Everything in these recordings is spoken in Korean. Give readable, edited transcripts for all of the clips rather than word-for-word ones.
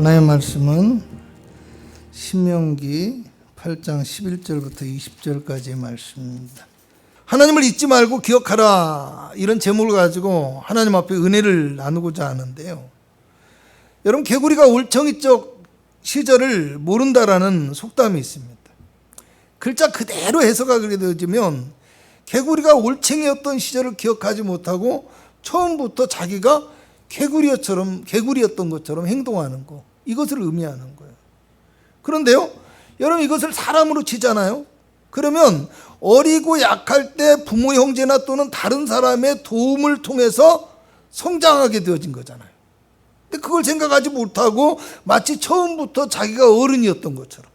하나의 말씀은 신명기 8장 11절부터 20절까지의 말씀입니다. 하나님을 잊지 말고 기억하라, 이런 제목을 가지고 하나님 앞에 은혜를 나누고자 하는데요. 여러분, 개구리가 올챙이적 시절을 모른다라는 속담이 있습니다. 글자 그대로 해석하게 되어지면 개구리가 올챙이였던 시절을 기억하지 못하고 처음부터 자기가 개구리였던 것처럼 행동하는 거, 이것을 의미하는 거예요. 그런데요, 여러분, 이것을 사람으로 치잖아요. 그러면 어리고 약할 때 부모, 형제나 또는 다른 사람의 도움을 통해서 성장하게 되어진 거잖아요. 근데 그걸 생각하지 못하고 마치 처음부터 자기가 어른이었던 것처럼,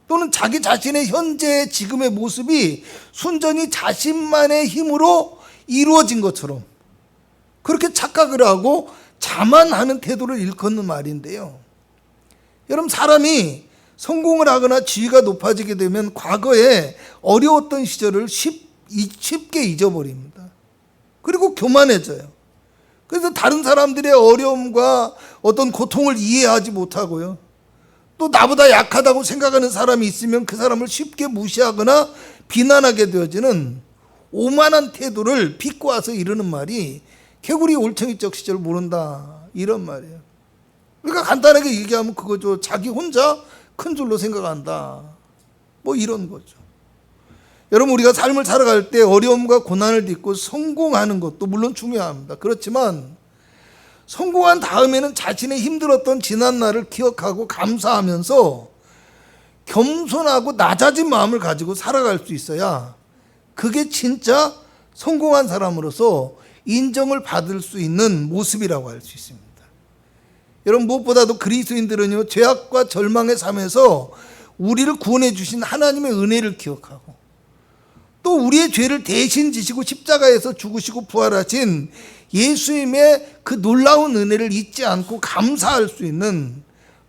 또는 자기 자신의 현재 지금의 모습이 순전히 자신만의 힘으로 이루어진 것처럼 그렇게 착각을 하고 자만하는 태도를 일컫는 말인데요. 여러분, 사람이 성공을 하거나 지위가 높아지게 되면 과거에 어려웠던 시절을 쉽게 잊어버립니다. 그리고 교만해져요. 그래서 다른 사람들의 어려움과 어떤 고통을 이해하지 못하고요, 또 나보다 약하다고 생각하는 사람이 있으면 그 사람을 쉽게 무시하거나 비난하게 되어지는 오만한 태도를 비꼬아서 이르는 말이 개구리 올챙이적 시절 모른다, 이런 말이에요. 그러니까 간단하게 얘기하면 그거죠. 자기 혼자 큰 줄로 생각한다, 뭐 이런 거죠. 여러분, 우리가 삶을 살아갈 때 어려움과 고난을 딛고 성공하는 것도 물론 중요합니다. 그렇지만 성공한 다음에는 자신의 힘들었던 지난 날을 기억하고 감사하면서 겸손하고 낮아진 마음을 가지고 살아갈 수 있어야 그게 진짜 성공한 사람으로서 인정을 받을 수 있는 모습이라고 할 수 있습니다. 여러분, 무엇보다도 그리스도인들은요, 죄악과 절망의 삶에서 우리를 구원해 주신 하나님의 은혜를 기억하고, 또 우리의 죄를 대신 지시고 십자가에서 죽으시고 부활하신 예수님의 그 놀라운 은혜를 잊지 않고 감사할 수 있는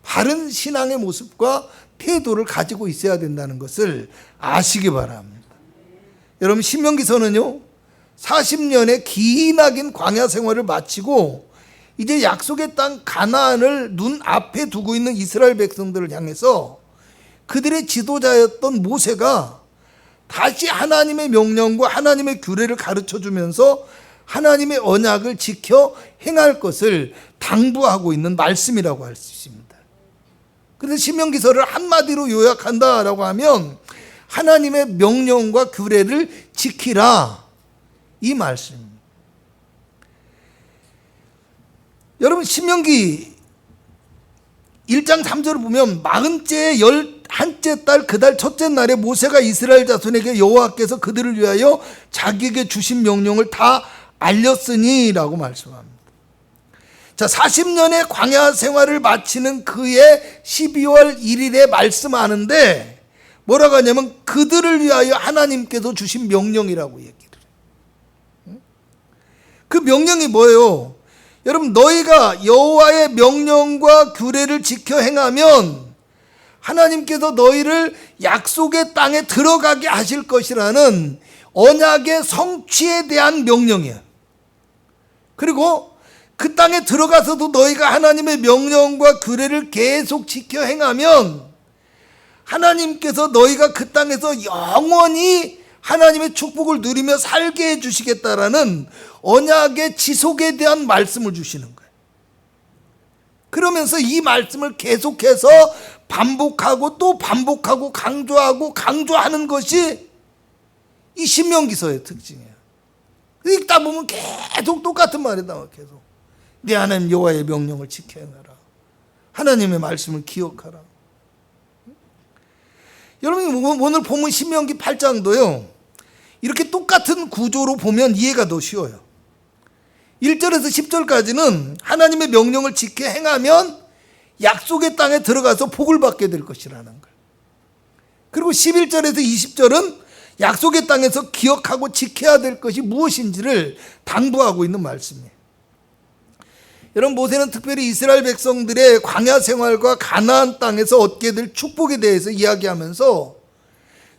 바른 신앙의 모습과 태도를 가지고 있어야 된다는 것을 아시기 바랍니다. 여러분, 신명기서는요, 40년의 기나긴 광야 생활을 마치고 이제 약속의 땅 가나안을 눈앞에 두고 있는 이스라엘 백성들을 향해서 그들의 지도자였던 모세가 다시 하나님의 명령과 하나님의 규례를 가르쳐주면서 하나님의 언약을 지켜 행할 것을 당부하고 있는 말씀이라고 할 수 있습니다. 그래서 신명기서를 한마디로 요약한다라고 하면 하나님의 명령과 규례를 지키라, 이 말씀입니다. 여러분, 신명기 1장 3절을 보면 40째 11째 달 그 달 첫째 날에 모세가 이스라엘 자손에게 여호와께서 그들을 위하여 자기에게 주신 명령을 다 알렸으니 라고 말씀합니다. 자, 40년의 광야 생활을 마치는 그의 12월 1일에 말씀하는데 뭐라고 하냐면 그들을 위하여 하나님께서 주신 명령이라고 얘기를 해요. 그 명령이 뭐예요? 여러분, 너희가 여호와의 명령과 규례를 지켜 행하면 하나님께서 너희를 약속의 땅에 들어가게 하실 것이라는 언약의 성취에 대한 명령이에요. 그리고 그 땅에 들어가서도 너희가 하나님의 명령과 규례를 계속 지켜 행하면 하나님께서 너희가 그 땅에서 영원히 하나님의 축복을 누리며 살게 해주시겠다라는 언약의 지속에 대한 말씀을 주시는 거예요. 그러면서 이 말씀을 계속해서 반복하고 또 반복하고 강조하는 것이 이 신명기서의 특징이에요. 읽다 보면 계속 똑같은 말이 나와요. 계속 네 하나님 여호와의 명령을 지켜 행하라, 하나님의 말씀을 기억하라. 여러분, 오늘 본문 신명기 8장도요 이렇게 똑같은 구조로 보면 이해가 더 쉬워요. 1절에서 10절까지는 하나님의 명령을 지켜 행하면 약속의 땅에 들어가서 복을 받게 될 것이라는 거예요. 그리고 11절에서 20절은 약속의 땅에서 기억하고 지켜야 될 것이 무엇인지를 당부하고 있는 말씀이에요. 여러분, 모세는 특별히 이스라엘 백성들의 광야 생활과 가나안 땅에서 얻게 될 축복에 대해서 이야기하면서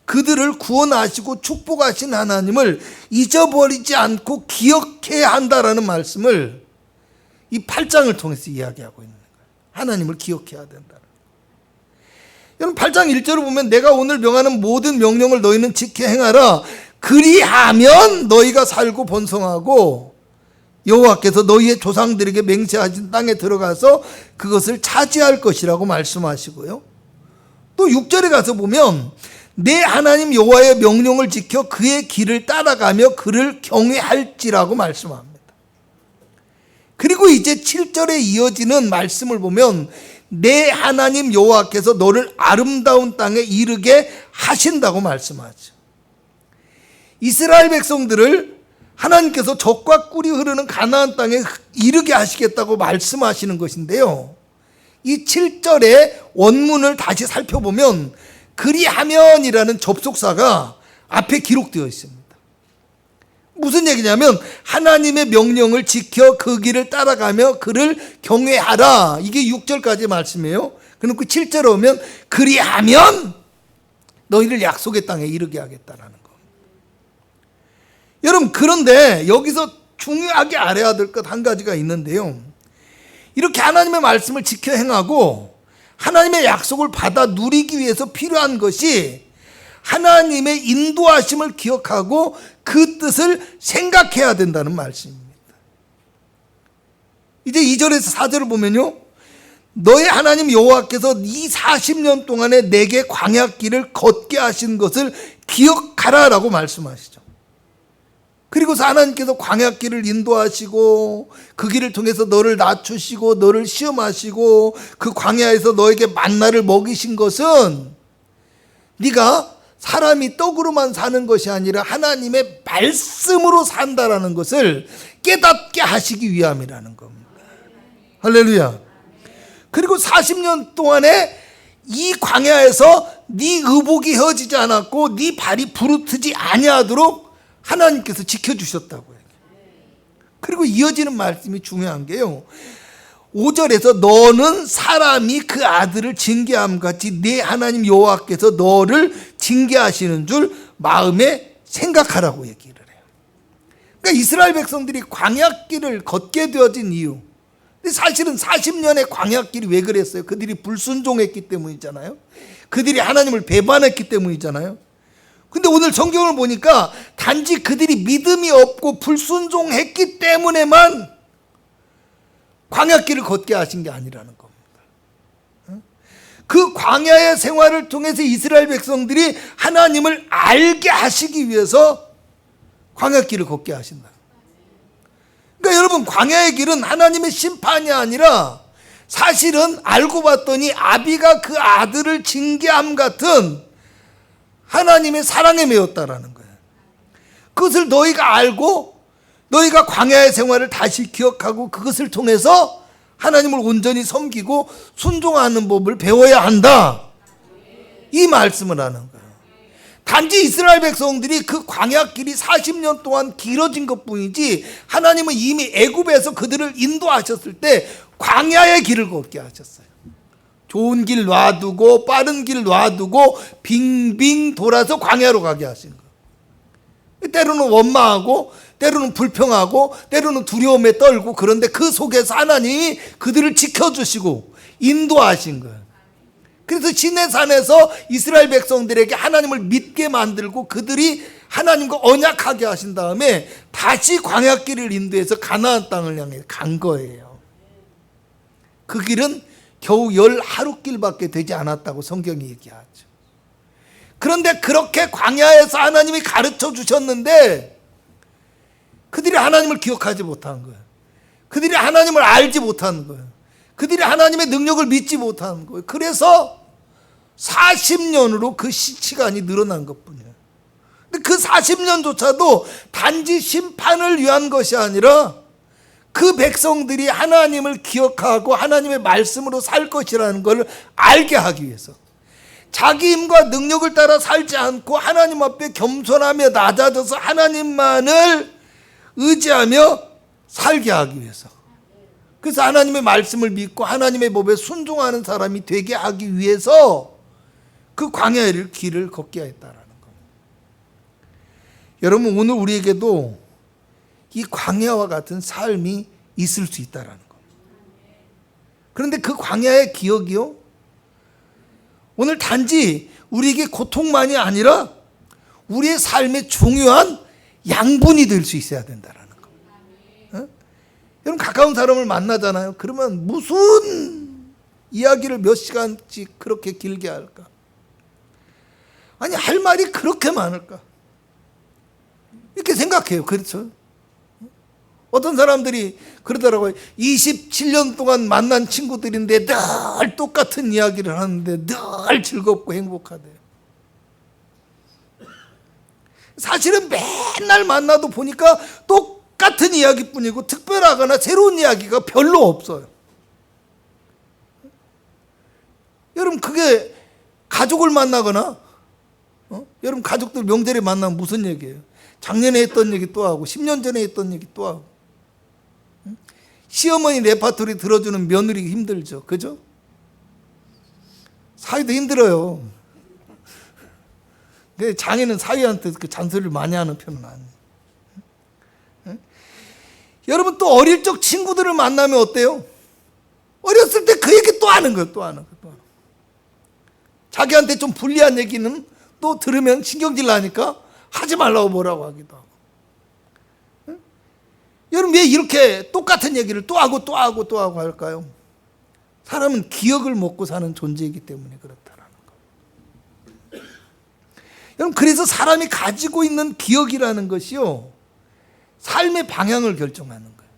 그들을 구원하시고 축복하신 하나님을 잊어버리지 않고 기억해야 한다라는 말씀을 이 8장을 통해서 이야기하고 있는 거예요. 하나님을 기억해야 된다. 여러분 8장 1절을 보면 내가 오늘 명하는 모든 명령을 너희는 지켜 행하라. 그리하면 너희가 살고 번성하고 여호와께서 너희의 조상들에게 맹세하신 땅에 들어가서 그것을 차지할 것이라고 말씀하시고요. 또 6절에 가서 보면 내 하나님 여호와의 명령을 지켜 그의 길을 따라가며 그를 경외할지라고 말씀합니다. 그리고 이제 7절에 이어지는 말씀을 보면 내 하나님 여호와께서 너를 아름다운 땅에 이르게 하신다고 말씀하죠. 이스라엘 백성들을 하나님께서 젖과 꿀이 흐르는 가나안 땅에 이르게 하시겠다고 말씀하시는 것인데요, 이 7절의 원문을 다시 살펴보면 그리하면이라는 접속사가 앞에 기록되어 있습니다. 무슨 얘기냐면 하나님의 명령을 지켜 그 길을 따라가며 그를 경외하라, 이게 6절까지 말씀이에요. 그리고 7절에 오면 그리하면 너희를 약속의 땅에 이르게 하겠다라는 거. 여러분, 그런데 여기서 중요하게 알아야 될 것 한 가지가 있는데요, 이렇게 하나님의 말씀을 지켜 행하고 하나님의 약속을 받아 누리기 위해서 필요한 것이 하나님의 인도하심을 기억하고 그 뜻을 생각해야 된다는 말씀입니다. 이제 2절에서 4절을 보면요, 너의 하나님 여호와께서 이 40년 동안에 내게 광야길을 걷게 하신 것을 기억하라 라고 말씀하시죠. 그리고서 하나님께서 광야길을 인도하시고 그 길을 통해서 너를 낮추시고 너를 시험하시고 그 광야에서 너에게 만나를 먹이신 것은 네가 사람이 떡으로만 사는 것이 아니라 하나님의 말씀으로 산다라는 것을 깨닫게 하시기 위함이라는 겁니다. 할렐루야. 그리고 40년 동안에 이 광야에서 네 의복이 휘어지지 않았고 네 발이 부르트지 아니하도록 하나님께서 지켜주셨다고요. 그리고 이어지는 말씀이 중요한 게요, 5절에서 너는 사람이 그 아들을 징계함 같이 내 하나님 여호와께서 너를 징계하시는 줄 마음에 생각하라고 얘기를 해요. 그러니까 이스라엘 백성들이 광야길을 걷게 되어진 이유, 사실은 40년의 광야길이 왜 그랬어요? 그들이 불순종했기 때문이잖아요. 그들이 하나님을 배반했기 때문이잖아요. 근데 오늘 성경을 보니까 단지 그들이 믿음이 없고 불순종했기 때문에만 광야길을 걷게 하신 게 아니라는 겁니다. 그 광야의 생활을 통해서 이스라엘 백성들이 하나님을 알게 하시기 위해서 광야길을 걷게 하신다. 그러니까 여러분, 광야의 길은 하나님의 심판이 아니라 사실은 알고 봤더니 아비가 그 아들을 징계함 같은 하나님의 사랑에 매였다라는 거예요. 그것을 너희가 알고 너희가 광야의 생활을 다시 기억하고 그것을 통해서 하나님을 온전히 섬기고 순종하는 법을 배워야 한다, 이 말씀을 하는 거예요. 단지 이스라엘 백성들이 그 광야길이 40년 동안 길어진 것뿐이지 하나님은 이미 애굽에서 그들을 인도하셨을 때 광야의 길을 걷게 하셨어요. 좋은 길 놔두고 빠른 길 놔두고 빙빙 돌아서 광야로 가게 하신 거예요. 때로는 원망하고 때로는 불평하고 때로는 두려움에 떨고, 그런데 그 속에서 하나님이 그들을 지켜주시고 인도하신 거예요. 그래서 시내산에서 이스라엘 백성들에게 하나님을 믿게 만들고 그들이 하나님과 언약하게 하신 다음에 다시 광야길을 인도해서 가나안 땅을 향해 간 거예요. 그 길은 겨우 10하루길밖에 되지 않았다고 성경이 얘기하죠. 그런데 그렇게 광야에서 하나님이 가르쳐 주셨는데 그들이 하나님을 기억하지 못한 거예요. 그들이 하나님을 알지 못한 거예요. 그들이 하나님의 능력을 믿지 못한 거예요. 그래서 40년으로 그 시간이 늘어난 것뿐이에요. 근데 그 40년조차도 단지 심판을 위한 것이 아니라 그 백성들이 하나님을 기억하고 하나님의 말씀으로 살 것이라는 걸 알게 하기 위해서, 자기 힘과 능력을 따라 살지 않고 하나님 앞에 겸손하며 낮아져서 하나님만을 의지하며 살게 하기 위해서, 그래서 하나님의 말씀을 믿고 하나님의 법에 순종하는 사람이 되게 하기 위해서 그 광야의 길을 걷게 했다라는 겁니다. 여러분, 오늘 우리에게도 이 광야와 같은 삶이 있을 수 있다라는 겁니다. 그런데 그 광야의 기억이요, 오늘 단지 우리에게 고통만이 아니라 우리의 삶의 중요한 양분이 될 수 있어야 된다라는 거. 어? 여러분, 가까운 사람을 만나잖아요. 그러면 무슨 이야기를 몇 시간씩 그렇게 길게 할까? 아니, 할 말이 그렇게 많을까? 이렇게 생각해요. 그렇죠? 어떤 사람들이 그러더라고요. 27년 동안 만난 친구들인데 늘 똑같은 이야기를 하는데 늘 즐겁고 행복하대요. 사실은 맨날 만나도 보니까 똑같은 이야기뿐이고 특별하거나 새로운 이야기가 별로 없어요. 여러분, 그게 가족을 만나거나 여러분, 가족들 명절에 만나면 무슨 얘기예요? 작년에 했던 얘기 또 하고 10년 전에 했던 얘기 또 하고. 시어머니 레파토리 들어주는 며느리 힘들죠. 그죠? 사위도 힘들어요. 근데 장인은 사위한테 그 잔소리를 많이 하는 편은 아니에요. 여러분, 또 어릴 적 친구들을 만나면 어때요? 어렸을 때 그 얘기 또 하는 거예요. 또 하는 거예요. 자기한테 좀 불리한 얘기는 또 들으면 신경질 나니까 하지 말라고 뭐라고 하기도 하고. 여러분, 왜 이렇게 똑같은 얘기를 또 하고 또 하고 또 하고 할까요? 사람은 기억을 먹고 사는 존재이기 때문에 그렇다라는 거. 여러분, 그래서 사람이 가지고 있는 기억이라는 것이요, 삶의 방향을 결정하는 거예요.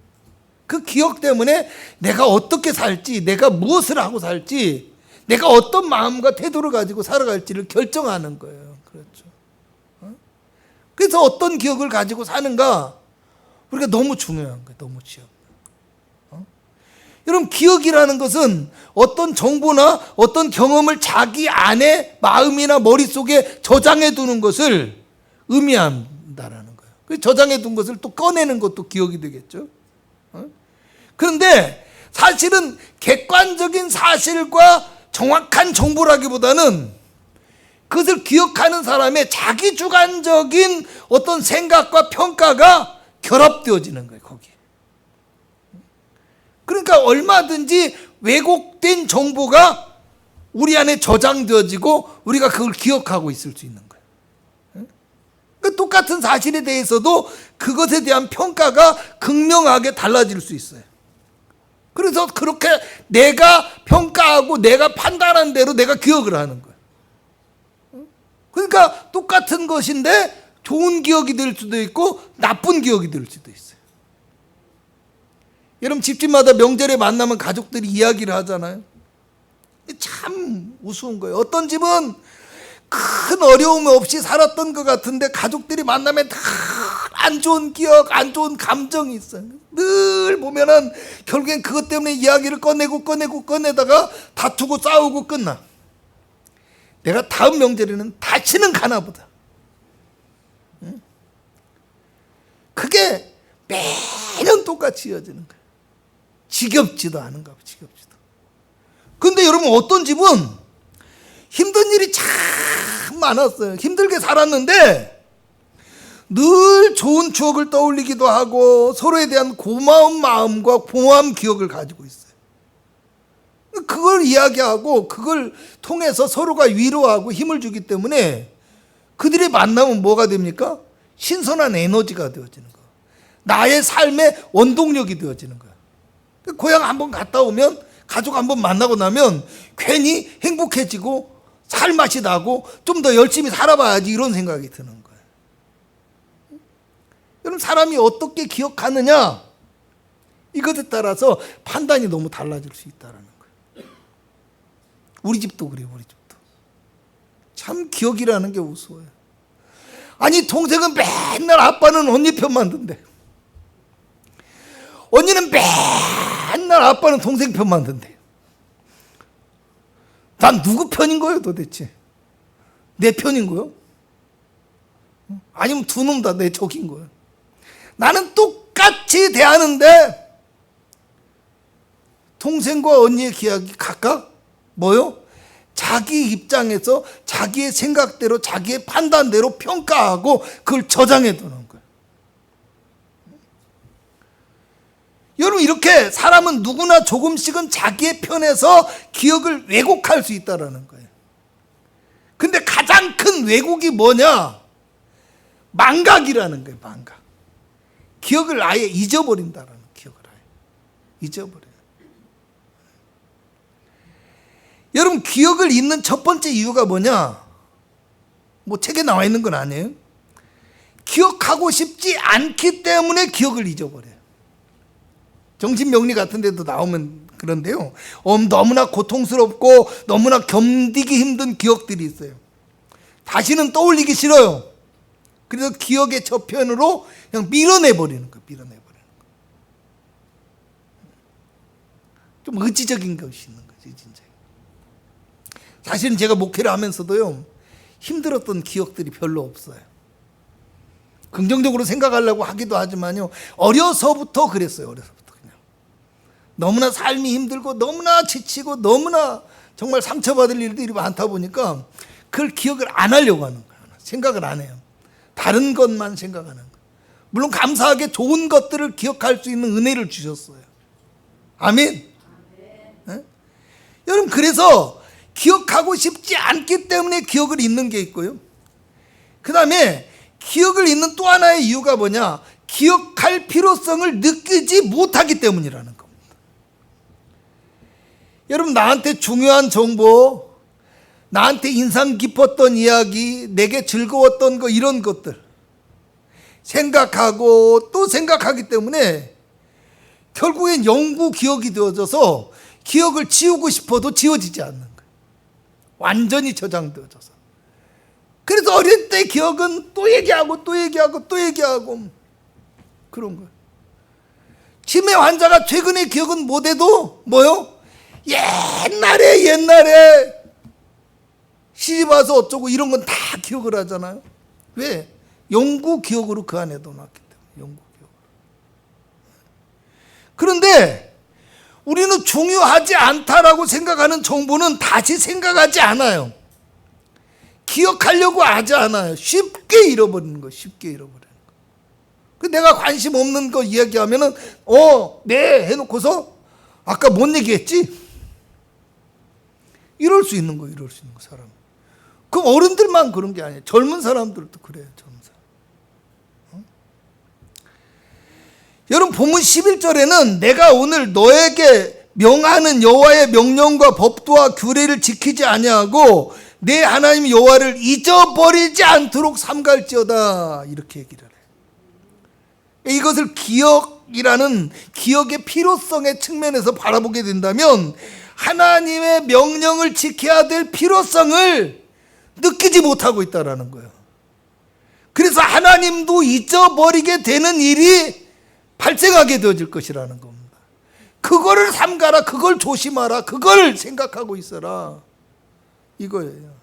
그 기억 때문에 내가 어떻게 살지, 내가 무엇을 하고 살지, 내가 어떤 마음과 태도를 가지고 살아갈지를 결정하는 거예요. 그렇죠? 그래서 어떤 기억을 가지고 사는가, 우리가 너무 중요한 거예요. 너무 중요한 거예요. 여러분, 기억이라는 것은 어떤 정보나 어떤 경험을 자기 안에 마음이나 머릿속에 저장해 두는 것을 의미한다라는 거예요. 그 저장해 둔 것을 또 꺼내는 것도 기억이 되겠죠. 그런데 사실은 객관적인 사실과 정확한 정보라기보다는 그것을 기억하는 사람의 자기 주관적인 어떤 생각과 평가가 결합되어지는 거예요, 거기에. 그러니까 얼마든지 왜곡된 정보가 우리 안에 저장되어지고 우리가 그걸 기억하고 있을 수 있는 거예요. 그러니까 똑같은 사실에 대해서도 그것에 대한 평가가 극명하게 달라질 수 있어요. 그래서 그렇게 내가 평가하고 내가 판단한 대로 내가 기억을 하는 거예요. 그러니까 똑같은 것인데 좋은 기억이 될 수도 있고 나쁜 기억이 될 수도 있어요. 여러분, 집집마다 명절에 만나면 가족들이 이야기를 하잖아요. 참 우스운 거예요. 어떤 집은 큰 어려움 없이 살았던 것 같은데 가족들이 만나면 다 안 좋은 기억, 안 좋은 감정이 있어요. 늘 보면은 결국엔 그것 때문에 이야기를 꺼내다가 다투고 싸우고 끝나. 내가 다음 명절에는 다시는 가나 보다. 그게 매년 똑같이 이어지는 거예요. 지겹지도 않은가 봐, 지겹지도. 근데 여러분, 어떤 집은 힘든 일이 참 많았어요. 힘들게 살았는데 늘 좋은 추억을 떠올리기도 하고 서로에 대한 고마운 마음과 고마운 기억을 가지고 있어요. 그걸 이야기하고 그걸 통해서 서로가 위로하고 힘을 주기 때문에 그들의 만남은 뭐가 됩니까? 신선한 에너지가 되어지는 거예요. 나의 삶의 원동력이 되어지는 거예요. 고향 한번 갔다 오면, 가족 한번 만나고 나면 괜히 행복해지고 살맛이 나고 좀 더 열심히 살아봐야지, 이런 생각이 드는 거예요. 여러분, 사람이 어떻게 기억하느냐, 이것에 따라서 판단이 너무 달라질 수 있다는 거예요. 우리 집도 그래요. 우리 집도 참 기억이라는 게 우스워요. 아니, 동생은 맨날 아빠는 언니 편만 든대. 언니는 맨날 아빠는 동생 편만 든대. 난 누구 편인 거예요, 도대체? 내 편인 거예요? 아니면 두 놈 다 내 적인 거예요? 나는 똑같이 대하는데 동생과 언니의 기억이 각각 뭐요? 자기 입장에서 자기의 생각대로, 자기의 판단대로 평가하고 그걸 저장해 두는 거예요. 여러분, 이렇게 사람은 누구나 조금씩은 자기의 편에서 기억을 왜곡할 수 있다는 거예요. 근데 가장 큰 왜곡이 뭐냐? 망각이라는 거예요. 망각. 기억을 아예 잊어버린다라는, 기억을 아예 잊어버려요. 여러분, 기억을 잊는 첫 번째 이유가 뭐냐? 뭐 책에 나와 있는 건 아니에요. 기억하고 싶지 않기 때문에 기억을 잊어버려요. 정신명리 같은 데도 나오면 그런데요, 너무나 고통스럽고 너무나 견디기 힘든 기억들이 있어요. 다시는 떠올리기 싫어요. 그래서 기억의 저편으로 그냥 밀어내버리는 거예요. 밀어내버리는 거예요. 좀 의지적인 것이 있는 거죠. 진짜. 사실은 제가 목회를 하면서도요, 힘들었던 기억들이 별로 없어요. 긍정적으로 생각하려고 하기도 하지만요, 어려서부터 그랬어요. 어려서부터 그냥 너무나 삶이 힘들고 너무나 지치고 너무나 정말 상처받을 일들이 많다 보니까 그걸 기억을 안 하려고 하는 거예요. 생각을 안 해요. 다른 것만 생각하는 거예요. 물론 감사하게 좋은 것들을 기억할 수 있는 은혜를 주셨어요. 아멘. 네? 여러분, 그래서 기억하고 싶지 않기 때문에 기억을 잊는 게 있고요, 그 다음에 기억을 잊는 또 하나의 이유가 뭐냐? 기억할 필요성을 느끼지 못하기 때문이라는 겁니다. 여러분, 나한테 중요한 정보, 나한테 인상 깊었던 이야기, 내게 즐거웠던 거, 이런 것들 생각하고 또 생각하기 때문에 결국엔 영구 기억이 되어져서 기억을 지우고 싶어도 지워지지 않는 거예요. 완전히 저장되어져서. 그래서 어릴 때 기억은 또 얘기하고 또 얘기하고 또 얘기하고 그런 거예요. 치매 환자가 최근의 기억은 못해도 뭐요? 옛날에 시집 와서 어쩌고 이런 건 다 기억을 하잖아요. 왜? 영구 기억으로 그 안에 넣어놨기 때문에. 영구 기억으로. 그런데 우리는 중요하지 않다라고 생각하는 정보는 다시 생각하지 않아요. 기억하려고 하지 않아요. 쉽게 잃어버리는 거, 쉽게 잃어버리는 거. 그 내가 관심 없는 거 이야기하면은 네 해놓고서 아까 뭔 얘기했지? 이럴 수 있는 거, 이럴 수 있는 거, 사람. 그럼 어른들만 그런 게 아니에요. 젊은 사람들도 그래요. 젊은 사람. 여러분, 본문 11절에는 내가 오늘 너에게 명하는 여호와의 명령과 법도와 규례를 지키지 아니하고 내 하나님 여호와를 잊어버리지 않도록 삼갈지어다, 이렇게 얘기를 해요. 이것을 기억이라는 기억의 필요성의 측면에서 바라보게 된다면 하나님의 명령을 지켜야 될 필요성을 느끼지 못하고 있다는 거예요. 그래서 하나님도 잊어버리게 되는 일이 발생하게 되어질 것이라는 겁니다. 그거를 삼가라, 그걸 조심하라, 그걸 생각하고 있어라, 이거예요.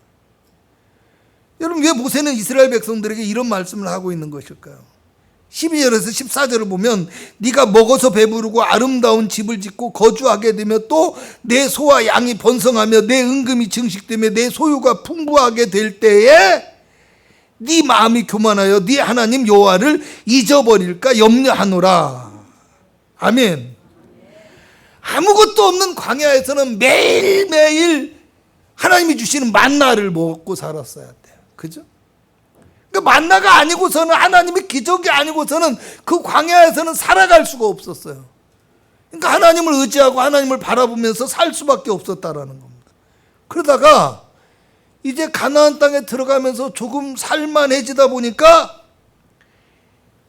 여러분, 왜 모세는 이스라엘 백성들에게 이런 말씀을 하고 있는 것일까요? 12절에서 14절을 보면 네가 먹어서 배부르고 아름다운 집을 짓고 거주하게 되며 또 내 소와 양이 번성하며 내 은금이 증식되며 내 소유가 풍부하게 될 때에 네 마음이 교만하여 네 하나님 여호와를 잊어버릴까 염려하노라. 아멘. 아무것도 없는 광야에서는 매일매일 하나님이 주시는 만나를 먹고 살았어야 돼요. 그죠? 그러니까 만나가 아니고서는, 하나님의 기적이 아니고서는 그 광야에서는 살아갈 수가 없었어요. 그러니까 하나님을 의지하고 하나님을 바라보면서 살 수밖에 없었다라는 겁니다. 그러다가 이제 가나안 땅에 들어가면서 조금 살만해지다 보니까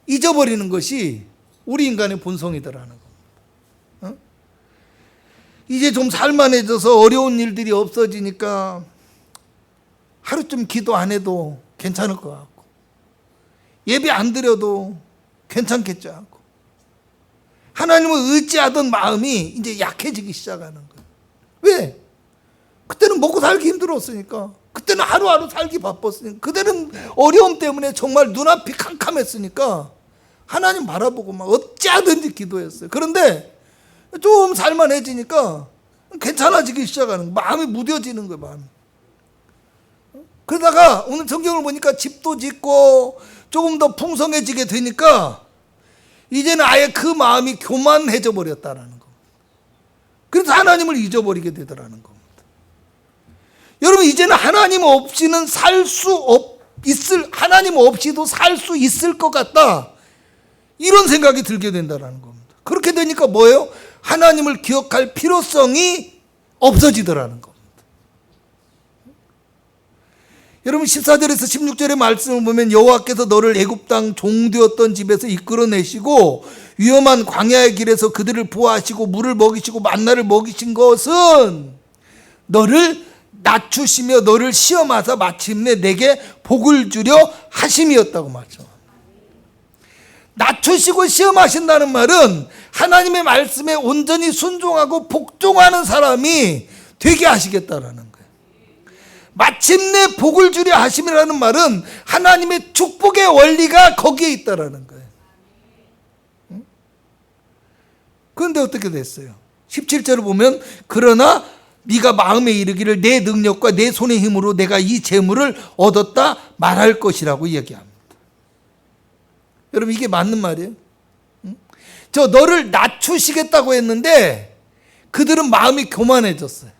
잊어버리는 것이 우리 인간의 본성이더라는 겁니다. 이제 좀 살만해져서 어려운 일들이 없어지니까 하루쯤 기도 안 해도 괜찮을 것 같고, 예배 안 드려도 괜찮겠죠 하고, 하나님을 의지하던 마음이 이제 약해지기 시작하는 거예요. 왜? 그때는 먹고 살기 힘들었으니까, 그때는 하루하루 살기 바빴으니까, 그때는 어려움 때문에 정말 눈앞이 캄캄했으니까 하나님 바라보고 막 어찌하든지 기도했어요. 그런데 좀 살만해지니까 괜찮아지기 시작하는 거예요. 마음이 무뎌지는 거예요. 마음이. 그러다가 오늘 성경을 보니까 집도 짓고 조금 더 풍성해지게 되니까 이제는 아예 그 마음이 교만해져 버렸다라는 겁니다. 그래서 하나님을 잊어버리게 되더라는 겁니다. 여러분, 이제는 하나님 없이는 하나님 없이도 살 수 있을 것 같다, 이런 생각이 들게 된다는 겁니다. 그렇게 되니까 뭐예요? 하나님을 기억할 필요성이 없어지더라는 겁니다. 여러분, 14절에서 16절의 말씀을 보면 여호와께서 너를 애굽 땅 종되었던 집에서 이끌어내시고 위험한 광야의 길에서 그들을 보호하시고 물을 먹이시고 만나를 먹이신 것은 너를 낮추시며 너를 시험하사 마침내 내게 복을 주려 하심이었다고 말씀합니다. 낮추시고 시험하신다는 말은 하나님의 말씀에 온전히 순종하고 복종하는 사람이 되게 하시겠다라는 거예요. 마침내 복을 주려 하심이라는 말은 하나님의 축복의 원리가 거기에 있다라는 거예요. 그런데 어떻게 됐어요? 17절을 보면 그러나 네가 마음에 이르기를 내 능력과 내 손의 힘으로 내가 이 재물을 얻었다 말할 것이라고 얘기합니다. 여러분, 이게 맞는 말이에요? 저 너를 낮추시겠다고 했는데 그들은 마음이 교만해졌어요.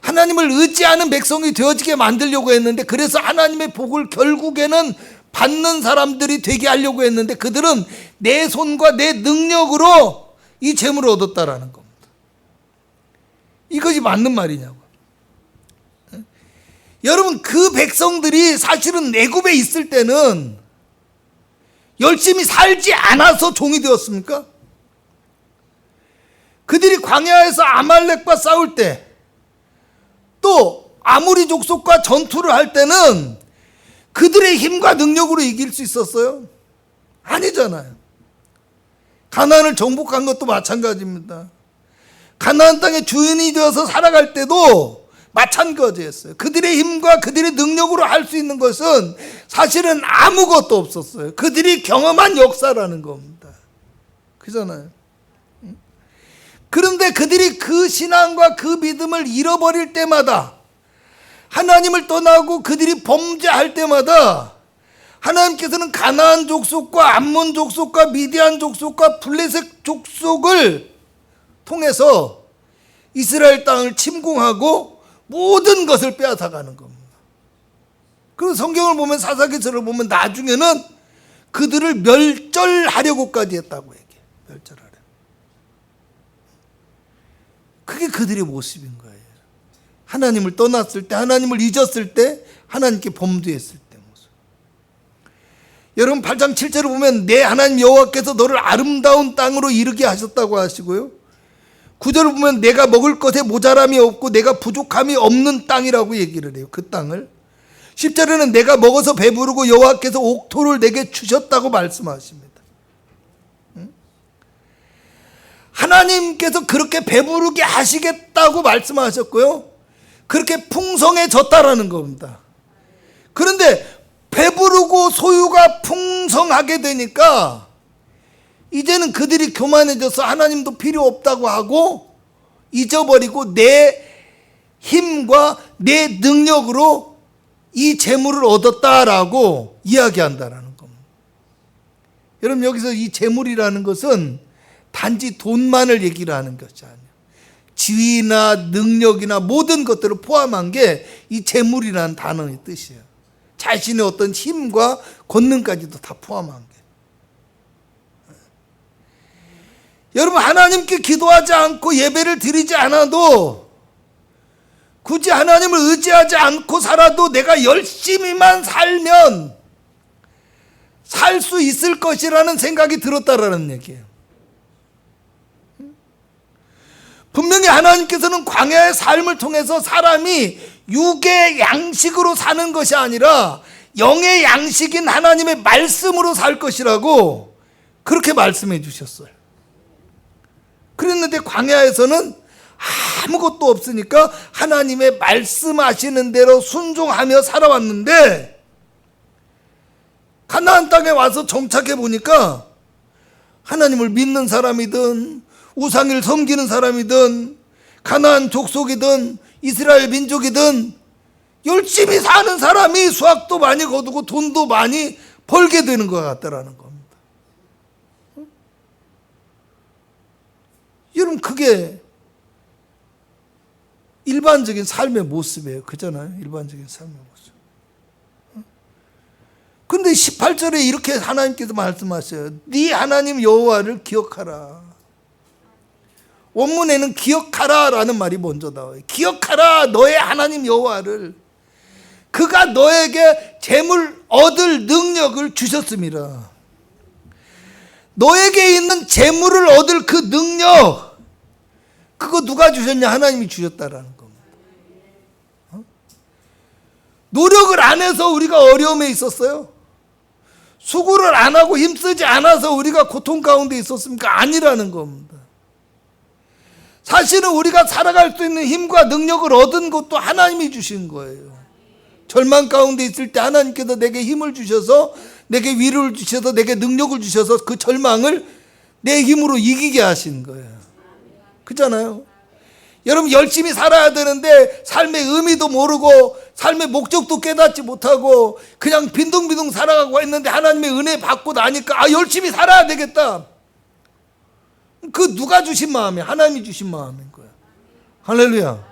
하나님을 의지하는 백성이 되어지게 만들려고 했는데, 그래서 하나님의 복을 결국에는 받는 사람들이 되게 하려고 했는데 그들은 내 손과 내 능력으로 이 재물을 얻었다라는 겁니다. 이것이 맞는 말이냐고. 여러분, 그 백성들이 사실은 애굽에 있을 때는 열심히 살지 않아서 종이 되었습니까? 그들이 광야에서 아말렉과 싸울 때, 또 아모리 족속과 전투를 할 때는 그들의 힘과 능력으로 이길 수 있었어요? 아니잖아요. 가나안을 정복한 것도 마찬가지입니다. 가나안 땅의 주인이 되어서 살아갈 때도 마찬가지였어요. 그들의 힘과 그들의 능력으로 할 수 있는 것은 사실은 아무것도 없었어요. 그들이 경험한 역사라는 겁니다. 그잖아요. 그런데 그들이 그 신앙과 그 믿음을 잃어버릴 때마다, 하나님을 떠나고 그들이 범죄할 때마다 하나님께서는 가나안 족속과 암몬 족속과 미디안 족속과 블레셋 족속을 통해서 이스라엘 땅을 침공하고 모든 것을 빼앗아가는 겁니다. 그리고 성경을 보면, 사사기서를 보면 나중에는 그들을 멸절하려고까지 했다고 얘기해요. 멸절하려. 그게 그들의 모습인 거예요. 하나님을 떠났을 때, 하나님을 잊었을 때, 하나님께 범죄했을 때 모습. 여러분, 8장 7절을 보면 내 하나님 여호와께서 너를 아름다운 땅으로 이르게 하셨다고 하시고요, 9절을 보면 내가 먹을 것에 모자람이 없고 내가 부족함이 없는 땅이라고 얘기를 해요. 그 땅을. 10절에는 내가 먹어서 배부르고 여호와께서 옥토를 내게 주셨다고 말씀하십니다. 하나님께서 그렇게 배부르게 하시겠다고 말씀하셨고요, 그렇게 풍성해졌다라는 겁니다. 그런데 배부르고 소유가 풍성하게 되니까 이제는 그들이 교만해져서 하나님도 필요 없다고 하고 잊어버리고 내 힘과 내 능력으로 이 재물을 얻었다라고 이야기한다라는 겁니다. 여러분, 여기서 이 재물이라는 것은 단지 돈만을 얘기를 하는 것이 아니에요. 지위나 능력이나 모든 것들을 포함한 게 이 재물이라는 단어의 뜻이에요. 자신의 어떤 힘과 권능까지도 다 포함한 게. 여러분, 하나님께 기도하지 않고 예배를 드리지 않아도, 굳이 하나님을 의지하지 않고 살아도 내가 열심히만 살면 살 수 있을 것이라는 생각이 들었다라는 얘기예요. 분명히 하나님께서는 광야의 삶을 통해서 사람이 육의 양식으로 사는 것이 아니라 영의 양식인 하나님의 말씀으로 살 것이라고 그렇게 말씀해 주셨어요. 그랬는데 광야에서는 아무것도 없으니까 하나님의 말씀하시는 대로 순종하며 살아왔는데, 가나안 땅에 와서 정착해 보니까 하나님을 믿는 사람이든 우상을 섬기는 사람이든 가나안 족속이든 이스라엘 민족이든 열심히 사는 사람이 수확도 많이 거두고 돈도 많이 벌게 되는 것 같다라는 겁니다. 여러분 그게 일반적인 삶의 모습이에요. 그잖아요. 일반적인 삶의 모습. 근데 18절에 이렇게 하나님께서 말씀하셔요. 네 하나님 여호와를 기억하라. 원문에는 기억하라라는 말이 먼저 나와요. 기억하라 너의 하나님 여호와를. 그가 너에게 재물 얻을 능력을 주셨습니다. 너에게 있는 재물을 얻을 그 능력, 그거 누가 주셨냐? 하나님이 주셨다라는 겁니다. 노력을 안 해서 우리가 어려움에 있었어요? 수고를 안 하고 힘쓰지 않아서 우리가 고통 가운데 있었습니까? 아니라는 겁니다. 사실은 우리가 살아갈 수 있는 힘과 능력을 얻은 것도 하나님이 주신 거예요. 절망 가운데 있을 때 하나님께서 내게 힘을 주셔서, 내게 위로를 주셔서, 내게 능력을 주셔서 그 절망을 내 힘으로 이기게 하신 거예요. 그렇잖아요. 여러분 열심히 살아야 되는데 삶의 의미도 모르고 삶의 목적도 깨닫지 못하고 그냥 빈둥빈둥 살아가고 했는데 하나님의 은혜 받고 나니까 열심히 살아야 되겠다. 그 누가 주신 마음이에요? 하나님이 주신 마음인 거예요. 할렐루야.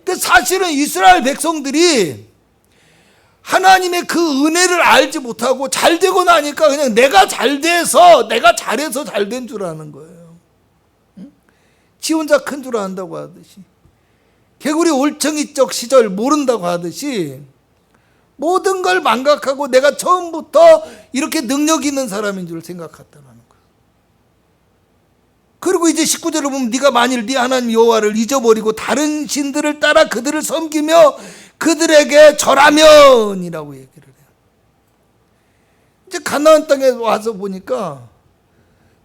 근데 사실은 이스라엘 백성들이 하나님의 그 은혜를 알지 못하고 잘 되고 나니까 그냥 내가 잘 돼서, 내가 잘해서 잘 된 줄 아는 거예요. 지 혼자 큰 줄 안다고 하듯이, 개구리 올챙이적 시절 모른다고 하듯이 모든 걸 망각하고 내가 처음부터 이렇게 능력 있는 사람인 줄 생각했다는 거예요. 그리고 이제 19절을 보면 네가 만일 네 하나님 여호와를 잊어버리고 다른 신들을 따라 그들을 섬기며 그들에게 절하면이라고 얘기를 해요. 이제 가나안 땅에 와서 보니까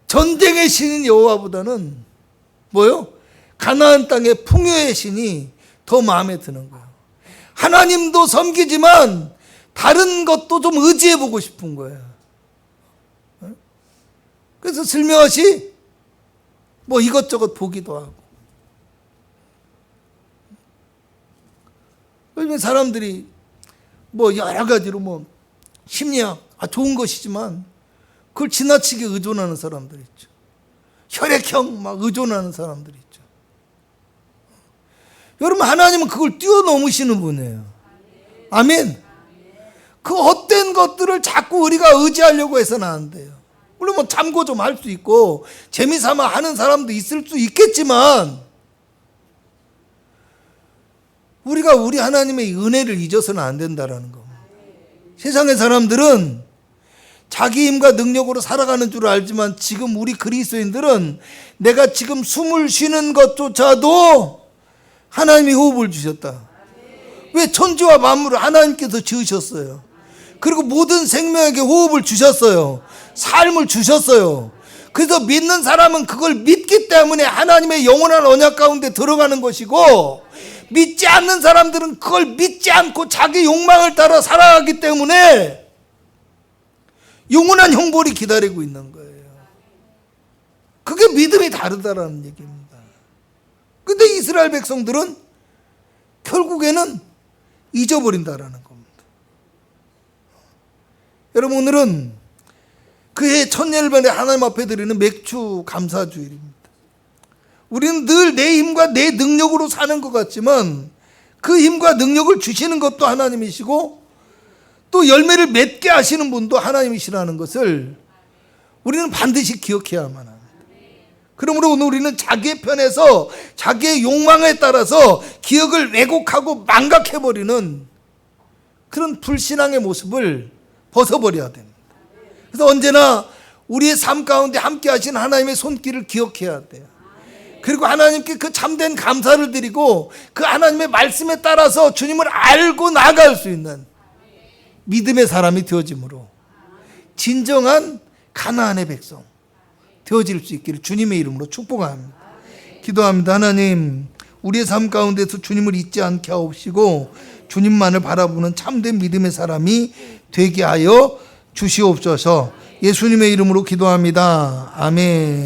전쟁의 신인 여호와보다는 뭐요? 가나안 땅의 풍요의 신이 더 마음에 드는 거예요. 하나님도 섬기지만 다른 것도 좀 의지해 보고 싶은 거예요. 그래서 슬며시 뭐 이것저것 보기도 하고. 요즘 사람들이 뭐 여러 가지로 뭐 심리학 좋은 것이지만 그걸 지나치게 의존하는 사람들 있죠. 혈액형 막 의존하는 사람들이 있죠. 여러분 하나님은 그걸 뛰어넘으시는 분이에요. 아멘. 그 헛된 것들을 자꾸 우리가 의지하려고 해서는 안 돼요. 물론 뭐 참고 좀 할 수 있고 재미삼아 하는 사람도 있을 수 있겠지만 우리가 우리 하나님의 은혜를 잊어서는 안 된다라는 겁니다. 세상의 사람들은 자기 힘과 능력으로 살아가는 줄 알지만 지금 우리 그리스도인들은 내가 지금 숨을 쉬는 것조차도 하나님이 호흡을 주셨다. 왜? 천지와 만물을 하나님께서 지으셨어요. 그리고 모든 생명에게 호흡을 주셨어요. 삶을 주셨어요. 그래서 믿는 사람은 그걸 믿기 때문에 하나님의 영원한 언약 가운데 들어가는 것이고, 믿지 않는 사람들은 그걸 믿지 않고 자기 욕망을 따라 살아가기 때문에 영원한 형벌이 기다리고 있는 거예요. 그게 믿음이 다르다라는 얘기입니다. 근데 이스라엘 백성들은 결국에는 잊어버린다라는 겁니다. 여러분 오늘은 그해 천년만에 하나님 앞에 드리는 맥주 감사주일입니다. 우리는 늘 내 힘과 내 능력으로 사는 것 같지만 그 힘과 능력을 주시는 것도 하나님이시고 또 열매를 맺게 하시는 분도 하나님이시라는 것을 우리는 반드시 기억해야만 합니다. 그러므로 오늘 우리는 자기의 편에서 자기의 욕망에 따라서 기억을 왜곡하고 망각해버리는 그런 불신앙의 모습을 벗어버려야 됩니다. 그래서 언제나 우리의 삶 가운데 함께 하신 하나님의 손길을 기억해야 돼요. 그리고 하나님께 그 참된 감사를 드리고 그 하나님의 말씀에 따라서 주님을 알고 나아갈 수 있는 믿음의 사람이 되어짐으로 진정한 가나안의 백성 되어질 수 있기를 주님의 이름으로 축복합니다. 기도합니다. 하나님, 우리의 삶 가운데서 주님을 잊지 않게 하옵시고 주님만을 바라보는 참된 믿음의 사람이 되게 하여 주시옵소서. 예수님의 이름으로 기도합니다. 아멘.